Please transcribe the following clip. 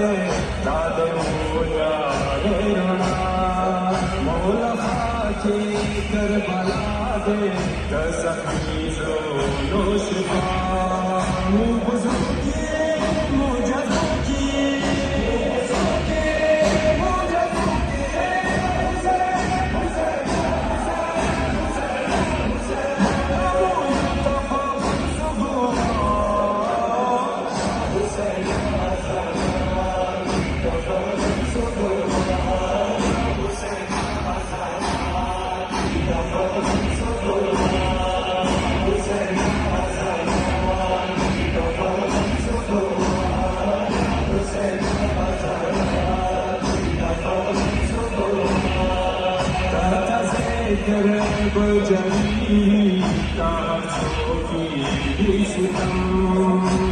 दे दादे मोला रे राणा मौला खाची करबला दे कसमी नो शिफा बुजुर्गी मुझे Jani, Kaha Choki, Vishudam.